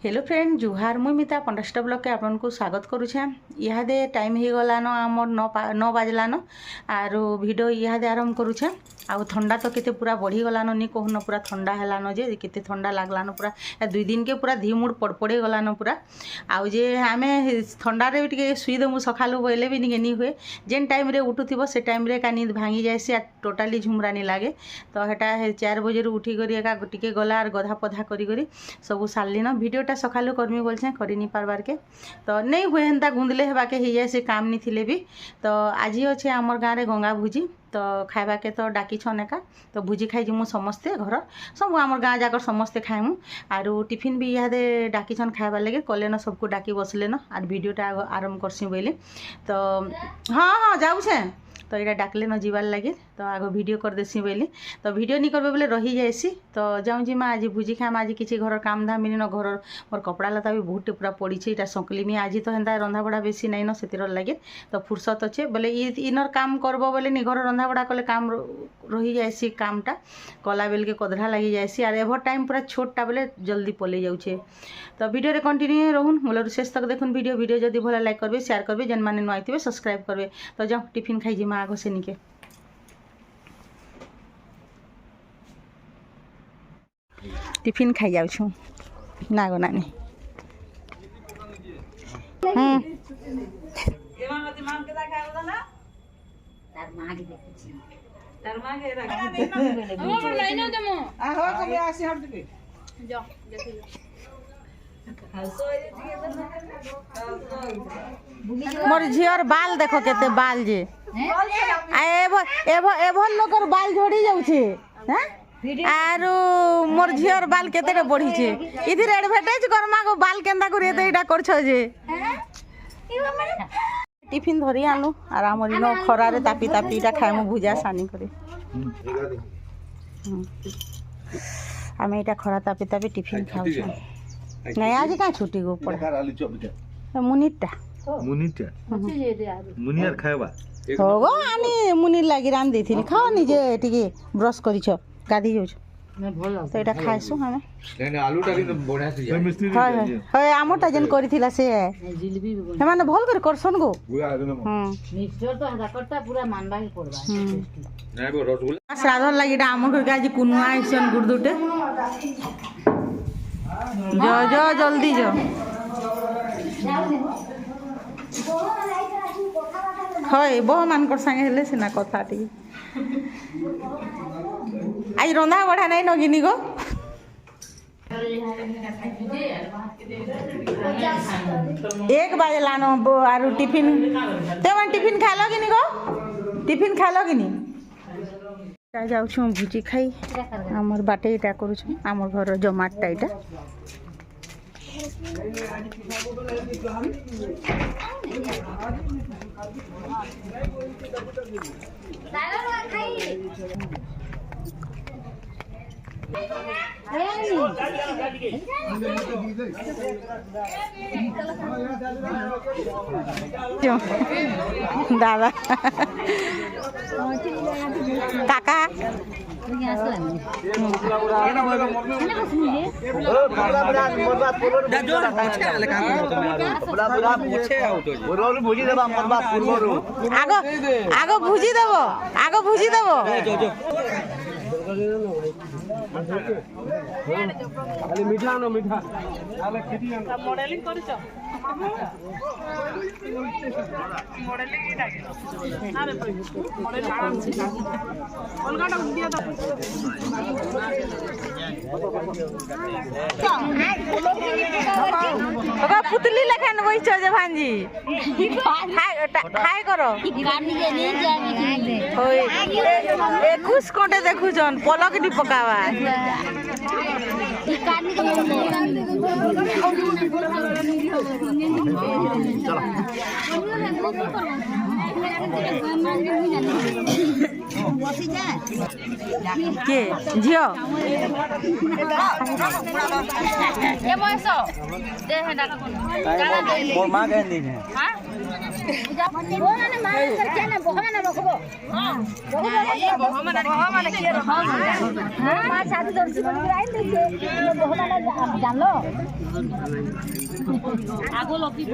Hello friend जुहार मुई मिता पंडास्टा blog के आपन को स्वागत करुछे। इहादे टाइम हो गलान आमर 9 बाजलान आरो वीडियो इहादे आरंभ करुछे। आ ठंडा तो केते पूरा बढ़ी गलान नी कहून पूरा ठंडा हेलान जे केते ठंडा लागलान पूरा 2 दिन के पूरा धीमुड़ पड़पड़े गलान पूरा आउ जे आमे ठंडा रे टिके सुई देमु सखालु बोले भी नी हुए जेन टाइम रे उठुथिबो से टाइम रे का नींद भांगी जायसी आ टोटाली झुमरा नी लागे। तो हेटा 4 बजे उठी करी एका टिके गला आर गधा पधा करी करी सब सारलिन वीडियोटा सकालु करमी बोलछे करि नी पारबार के तो नहीं हुए हेन्ता गुंदले हेबा के ही जाए से काम नी थिले भी। तो आज अच्छे आमर गाँव रे गंगा भूजी तो खाइबा के तो डाकी छन एका तो भूजी खाई जिमु समस्ते घर सब आमर गाँव जाकर समस्ते खाइमु आरु टिफिन भी इहादे डाकी छन खाइबा लगे कलेन सबको डाकी बसलेन आर वीडियोटा आरंभ करसी बोली तो हाँ जाऊ छे तो यहाँ डाकले न जीवार लगे तो आग वीडियो कर देसी बोली तो वीडियो नहीं करबे बोले रही जाएसी तो जाऊँ जी आज भूजी खाम आज किसी घर काम धाम मिली न घर मोर कपड़ा लता भी बहुत पूरा पड़ी इटा संकली मी आज तो हेन्ता रंधा बड़ा बेसी नाइन से लगे तो फुर्सत अच्छे बोले इनर काम करब बोले नी घर रंधा बड़ा कले काम रही जाएसी कामटा कला बेल के कदरा लगी जाएसी आर एभर टाइम पूरा छोटा बोले जल्दी पलि जाऊे। तो वीडियो कंटिन्यू रहून मूल शेष तक देखुन वीडियो जदि भला लाइक करबे शेयर करबे जेन माने नुआई थे सब्सक्राइब करबे। तो जाओ टिफिन खाई जी आग से निके टिफिन खाई जाऊँ ना गो नानी मोर झियर बाल देखो केते बाल जे एभन लोकर बाल झड़ी जाउछे आरो मोर झियर बाल केते बढ़ी छे इधर एडवर्टाइज करमा गो बाल केंदा करी एटा करछो जे टिफिन धरी आनु आर हमर इनो खरा रे तापी तापी इटा खाइमु भुजा सानी करे आमे इटा खरा तापी तापी टिफिन खाउ छ नहीं आज का छुट्टी गो पड़ मुनिटा मुनियार खाइबा होगो आनी मुनि लागि रान देथिनी खाओ निजे टिके ब्रश करिछ गाधी जाउछ तो एटा खाइसु हमें नहीं आलूटा कि बढ़िया से जाय मिस्त्री होय आमोटा जेन करिथिला से जिलेबी हे माने भल कर करसन गो मिक्सचर तो हदा कट्टा पूरा मानबा ही पड़बा नहीं वो रसगुल्ला श्राद्धर लागि आम घर के आज कुनुआ आइसन गुरदुटे जो जल्दी जो हय बहु मानकर संगे हेले सिना कथा टी आज रंधा बढ़ा नहीं नगिनी गो एक बजे लानो आरु टिफिन ते मन टिफिन खालो कि नी गो टिफिन खालो कि नी जाऊ छु भुजी खाई हमर बाटे इटा करू छु हमर घर जमाटटा इटा दादा काका आगो भुजी देव खाली मीठा न मीठा आले खेती न मॉडलिंग करछ मॉडलिंग इटा ना रे मॉडलिंग आराम से अलगाटा दिया तो पुतली लेखन वही छ जे भांजी खाय करो कानी के नहीं जाने होय 21 कोटे देखु जन पलक नी पकावा कानी के কে ঝিও मोर मां कह दी है ଆଗ ଲକି